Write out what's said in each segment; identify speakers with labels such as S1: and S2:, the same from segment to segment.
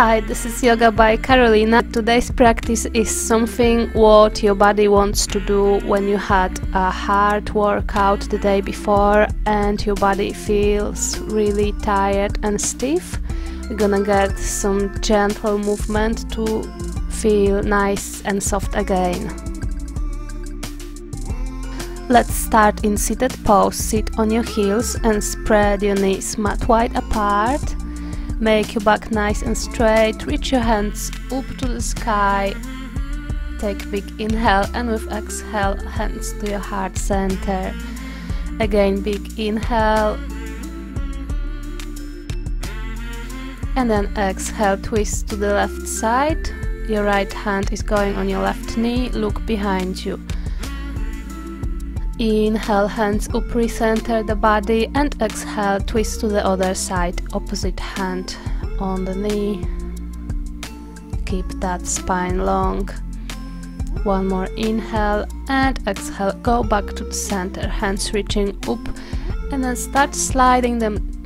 S1: Hi, this is Yoga by Karolina. Today's practice is something what your body wants to do when you had a hard workout the day before and your body feels really tired and stiff. We're gonna get some gentle movement to feel nice and soft again. Let's start in seated pose. Sit on your heels and spread your knees mat wide apart. Make your back nice and straight, reach your hands up to the sky. Take a big inhale and with exhale, hands to your heart center. Again, big inhale. And then exhale, twist to the left side. Your right hand is going on your left knee, look behind you. Inhale, hands up, recenter the body, and exhale, twist to the other side, opposite hand on the knee. Keep that spine long. One more inhale and exhale, go back to the center, hands reaching up, and then start sliding them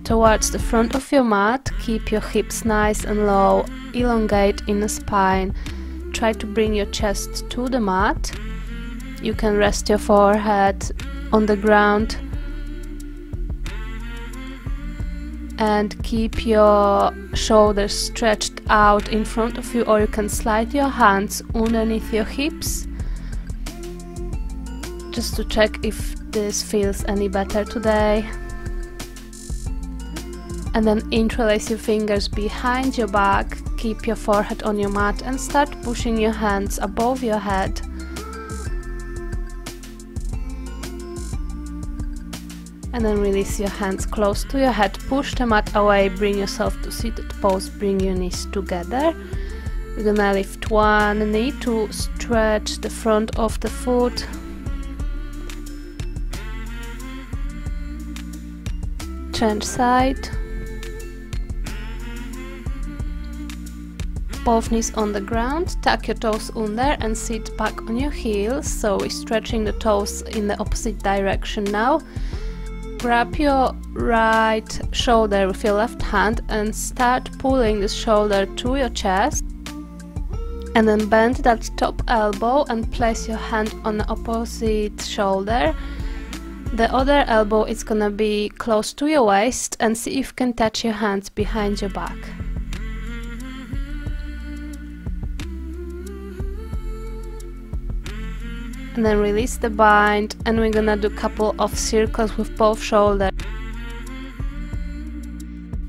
S1: towards the front of your mat. Keep your hips nice and low, elongate in the spine. Try to bring your chest to the mat. You can rest your forehead on the ground and keep your shoulders stretched out in front of you, or you can slide your hands underneath your hips just to check if this feels any better today. And then interlace your fingers behind your back, keep your forehead on your mat and start pushing your hands above your head. And then release your hands close to your head, push the mat away, bring yourself to seated pose, bring your knees together. We're gonna lift one knee to stretch the front of the foot. Change side. Both knees on the ground, tuck your toes under and sit back on your heels. So we're stretching the toes in the opposite direction now. Grab your right shoulder with your left hand and start pulling this shoulder to your chest. And then bend that top elbow and place your hand on the opposite shoulder. The other elbow is gonna be close to your waist, and see if you can touch your hands behind your back. And then release the bind, and we're gonna do a couple of circles with both shoulders.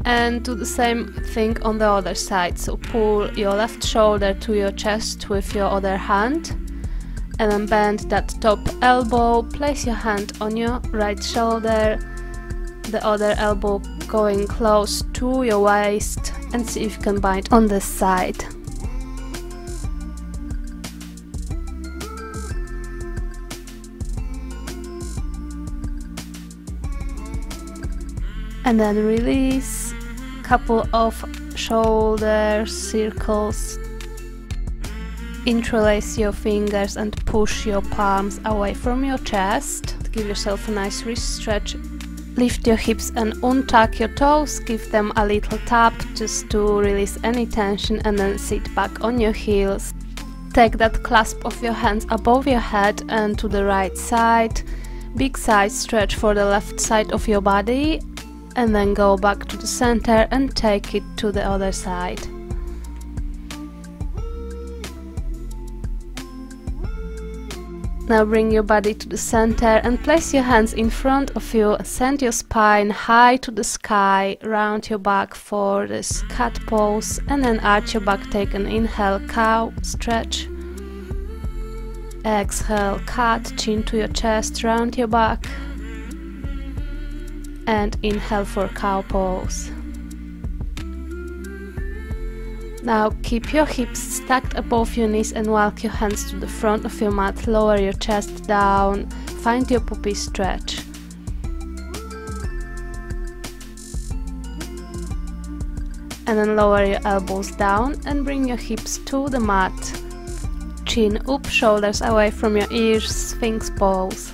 S1: And do the same thing on the other side. So pull your left shoulder to your chest with your other hand, and then bend that top elbow, place your hand on your right shoulder, the other elbow going close to your waist, and see if you can bind on this side. And then release, couple of shoulder circles. Interlace your fingers and push your palms away from your chest. Give yourself a nice wrist stretch. Lift your hips and untuck your toes, give them a little tap just to release any tension, and then sit back on your heels. Take that clasp of your hands above your head and to the right side. Big side stretch for the left side of your body. And then go back to the center and take it to the other side. Now bring your body to the center and place your hands in front of you. Send your spine high to the sky, round your back for this cat pose, and then arch your back. Take an inhale, cow, stretch. Exhale, cat, chin to your chest, round your back. And inhale for cow pose. Now keep your hips stacked above your knees and walk your hands to the front of your mat. Lower your chest down, find your puppy stretch. And then lower your elbows down and bring your hips to the mat. Chin up, shoulders away from your ears, Sphinx pose.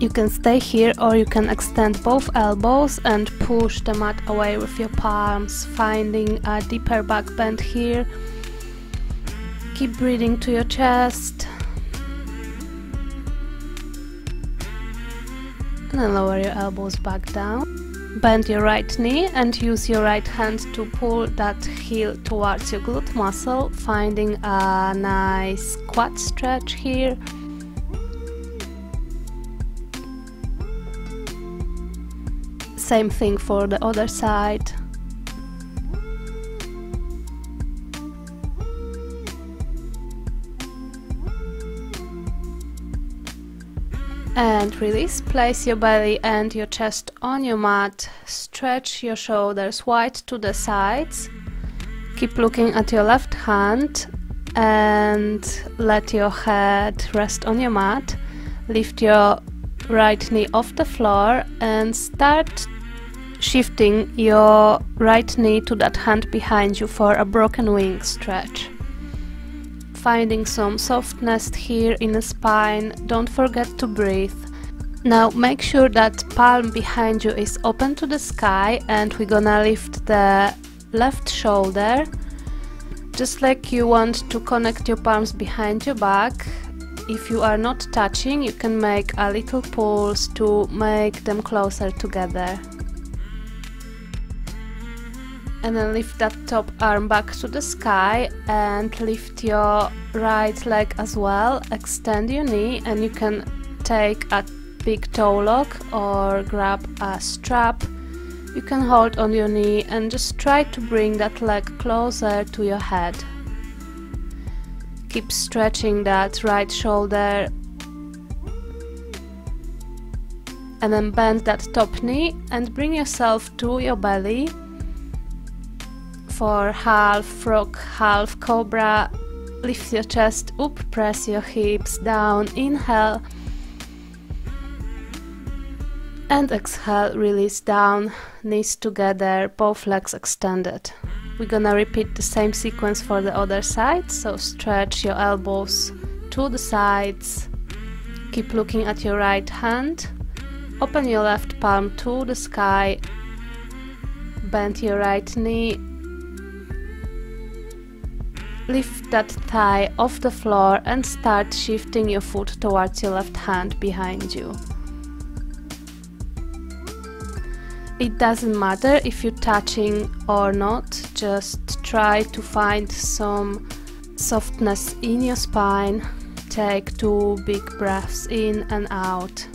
S1: You can stay here or you can extend both elbows and push the mat away with your palms, finding a deeper back bend here. Keep breathing to your chest. And then lower your elbows back down. Bend your right knee and use your right hand to pull that heel towards your glute muscle, finding a nice quad stretch here. Same thing for the other side. And release. Place your belly and your chest on your mat. Stretch your shoulders wide to the sides. Keep looking at your left hand and let your head rest on your mat. Lift your right knee off the floor and start shifting your right knee to that hand behind you for a broken wing stretch. Finding some softness here in the spine. Don't forget to breathe. Now make sure that palm behind you is open to the sky, and we're gonna lift the left shoulder just like you want to connect your palms behind your back. If you are not touching, you can make a little pulse to make them closer together. And then lift that top arm back to the sky and lift your right leg as well. Extend your knee and you can take a big toe lock or grab a strap. You can hold on your knee and just try to bring that leg closer to your head. Keep stretching that right shoulder and then bend that top knee and bring yourself to your belly for half frog, half cobra. Lift your chest up, press your hips down, inhale and exhale, release down, knees together, both legs extended. We're gonna repeat the same sequence for the other side, so stretch your elbows to the sides, keep looking at your right hand, open your left palm to the sky, bend your right knee, lift that thigh off the floor and start shifting your foot towards your left hand behind you. It doesn't matter if you're touching or not, just try to find some softness in your spine. Take 2 big breaths in and out.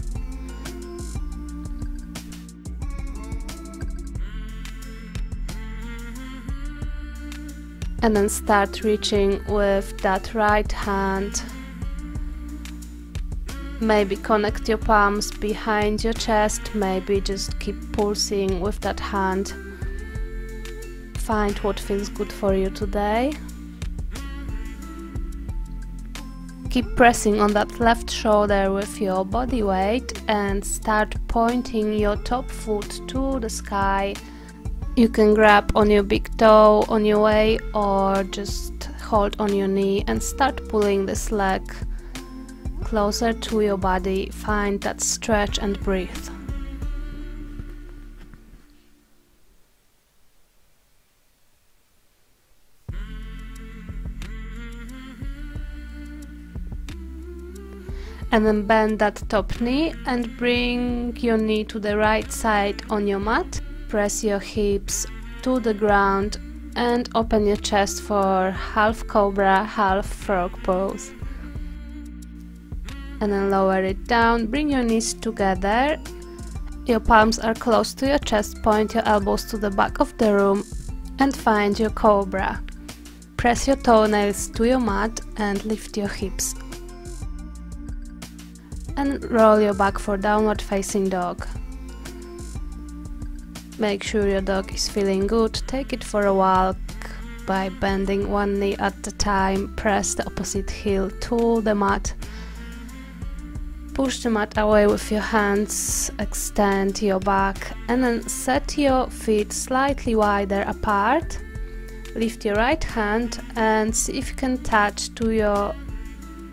S1: And then start reaching with that right hand. Maybe connect your palms behind your chest, maybe just keep pulsing with that hand. Find what feels good for you today. Keep pressing on that left shoulder with your body weight and start pointing your top foot to the sky. You can grab on your big toe on your way or just hold on your knee and start pulling this leg closer to your body. Find that stretch and breathe. And then bend that top knee and bring your knee to the right side on your mat. Press your hips to the ground and open your chest for half cobra, half frog pose. And then lower it down, bring your knees together, your palms are close to your chest, point your elbows to the back of the room and find your cobra. Press your toenails to your mat and lift your hips. And roll your back for downward facing dog. Make sure your dog is feeling good, take it for a walk by bending one knee at a time, press the opposite heel to the mat. Push the mat away with your hands, extend your back and then set your feet slightly wider apart. Lift your right hand and see if you can touch to your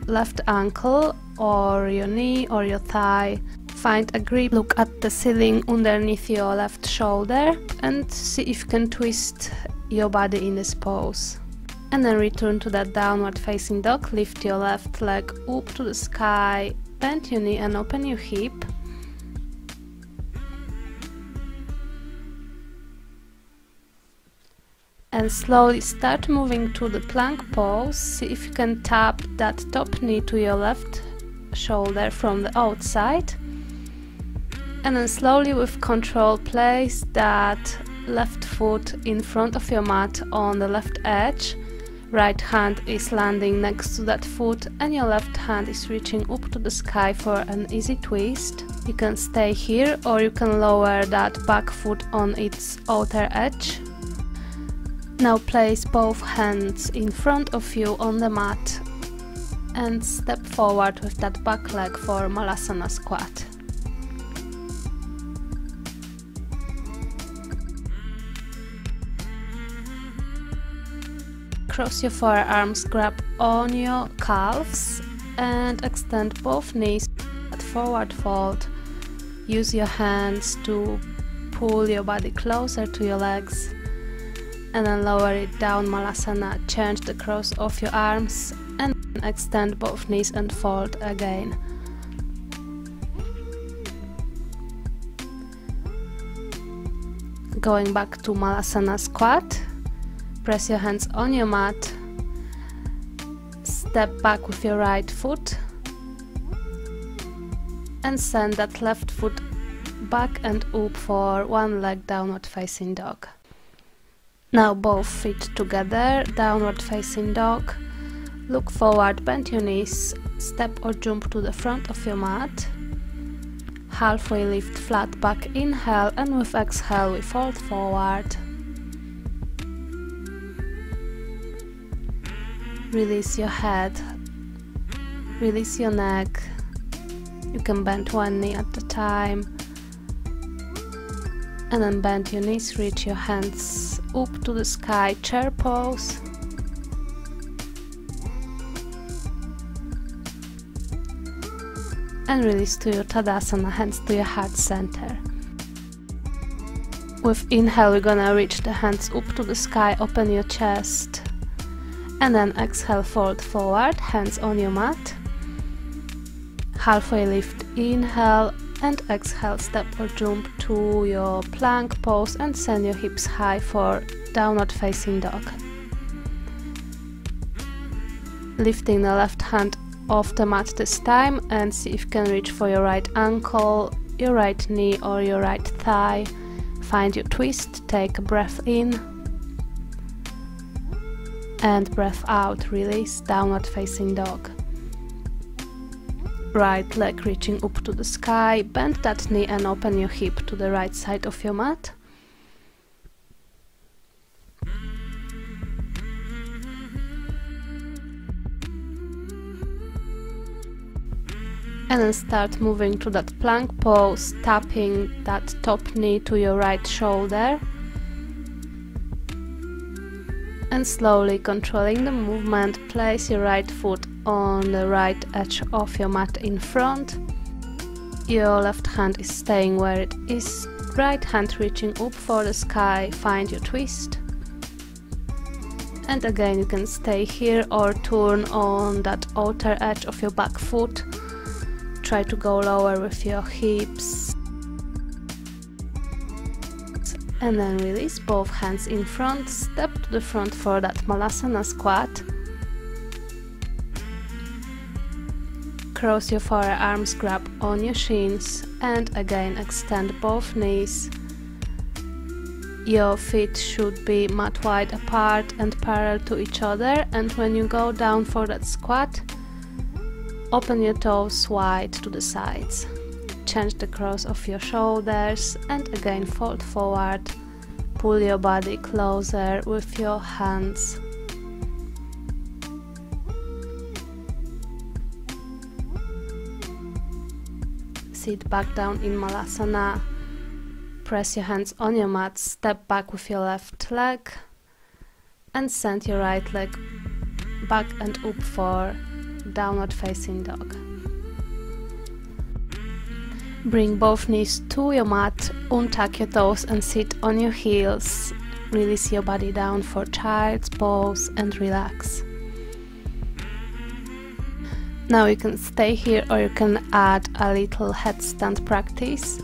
S1: left ankle or your knee or your thigh. Find a grip, look at the ceiling underneath your left shoulder and see if you can twist your body in this pose. And then return to that downward facing dog, lift your left leg up to the sky, bend your knee and open your hip. And slowly start moving to the plank pose. See if you can tap that top knee to your left shoulder from the outside. And then slowly with control place that left foot in front of your mat on the left edge. Right hand is landing next to that foot and your left hand is reaching up to the sky for an easy twist. You can stay here or you can lower that back foot on its outer edge. Now place both hands in front of you on the mat and step forward with that back leg for Malasana squat. Cross your forearms, grab on your calves and extend both knees at forward fold. Use your hands to pull your body closer to your legs. And then lower it down, Malasana. Change the cross of your arms and extend both knees and fold again. Going back to Malasana squat, press your hands on your mat, step back with your right foot and send that left foot back and up for one leg downward facing dog. Now both feet together, downward facing dog. Look forward, bend your knees, step or jump to the front of your mat. Halfway lift, flat back, inhale, and with exhale we fold forward. Release your head, release your neck. You can bend one knee at a time. And then bend your knees, reach your hands up to the sky, chair pose. And release to your Tadasana, hands to your heart center. With inhale, we're gonna reach the hands up to the sky, open your chest. And then exhale, fold forward, hands on your mat. Halfway lift, inhale. And exhale, step or jump to your plank pose and send your hips high for downward facing dog. Lifting the left hand off the mat this time and see if you can reach for your right ankle, your right knee or your right thigh. Find your twist, take a breath in and breath out, release, downward facing dog. Right leg reaching up to the sky, bend that knee and open your hip to the right side of your mat. And then start moving to that plank pose, tapping that top knee to your right shoulder. And slowly controlling the movement, place your right foot on the right edge of your mat in front. Your left hand is staying where it is, right hand reaching up for the sky, find your twist. And again you can stay here or turn on that outer edge of your back foot. Try to go lower with your hips. And then release both hands in front, step to the front for that Malasana squat. Cross your forearms, grab on your shins and again extend both knees. Your feet should be mat wide apart and parallel to each other, and when you go down for that squat, open your toes wide to the sides. Change the cross of your shoulders and again fold forward. Pull your body closer with your hands. Sit back down in Malasana. Press your hands on your mat, step back with your left leg and send your right leg back and up for downward facing dog. Bring both knees to your mat, untuck your toes and sit on your heels. Release your body down for child's pose and relax. Now you can stay here or you can add a little headstand practice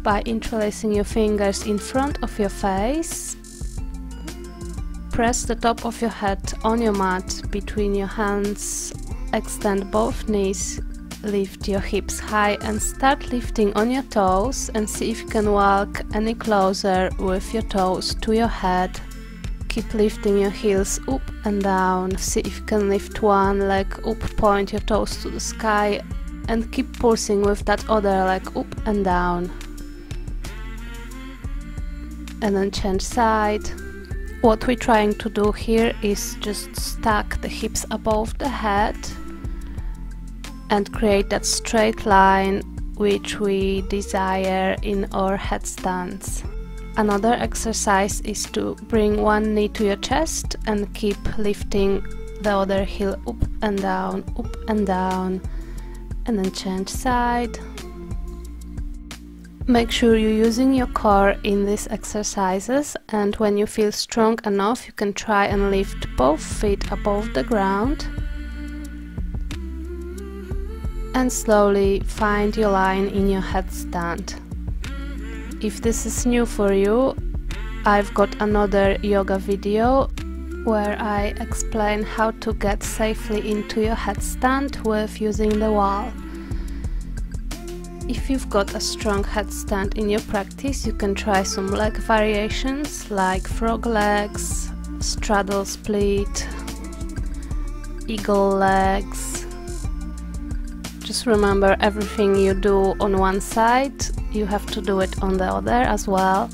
S1: by interlacing your fingers in front of your face. Press the top of your head on your mat between your hands, extend both knees, lift your hips high and start lifting on your toes and see if you can walk any closer with your toes to your head. Keep lifting your heels up and down, see if you can lift one leg up, point your toes to the sky and keep pulsing with that other leg up and down. And then change side. What we're trying to do here is just stack the hips above the head and create that straight line which we desire in our headstands. Another exercise is to bring one knee to your chest and keep lifting the other heel up and down, and then change side. Make sure you're using your core in these exercises, and when you feel strong enough you can try and lift both feet above the ground and slowly find your line in your headstand. If this is new for you, I've got another yoga video where I explain how to get safely into your headstand with using the wall. If you've got a strong headstand in your practice, you can try some leg variations like frog legs, straddle split, eagle legs. Just remember, everything you do on one side, you have to do it on the other as well.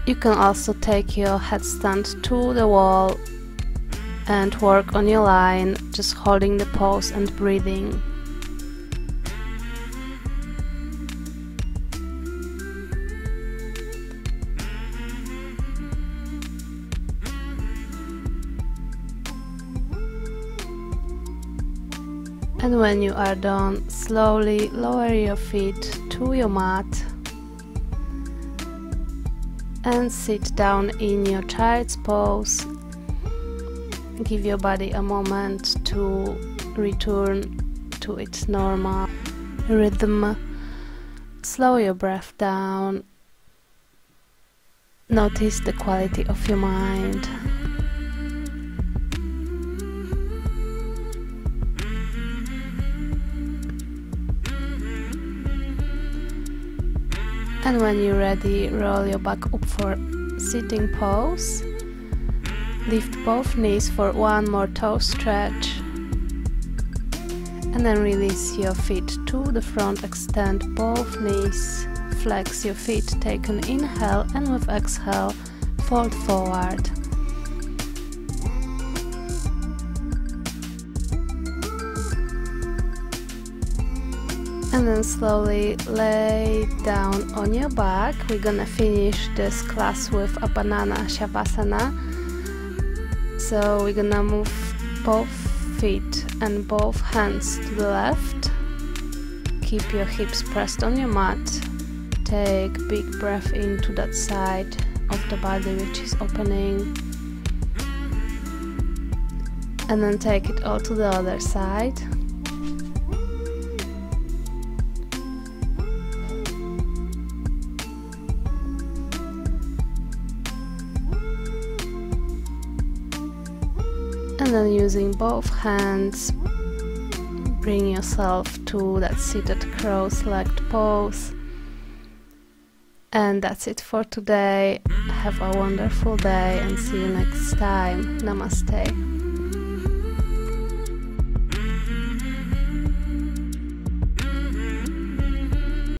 S1: You can also take your headstand to the wall and work on your line, just holding the pose and breathing. And when you are done, slowly lower your feet to your mat and sit down in your child's pose. Give your body a moment to return to its normal rhythm. Slow your breath down. Notice the quality of your mind. And when you're ready, roll your back up for sitting pose. Lift both knees for one more toe stretch. And then release your feet to the front, extend both knees. Flex your feet, take an inhale, and with exhale, fold forward. And then slowly lay down on your back. We're gonna finish this class with a banana shavasana. So we're gonna move both feet and both hands to the left. Keep your hips pressed on your mat. Take a big breath into that side of the body which is opening. And then take it all to the other side. And then using both hands, bring yourself to that seated cross-legged pose. And that's it for today. Have a wonderful day and see you next time. Namaste.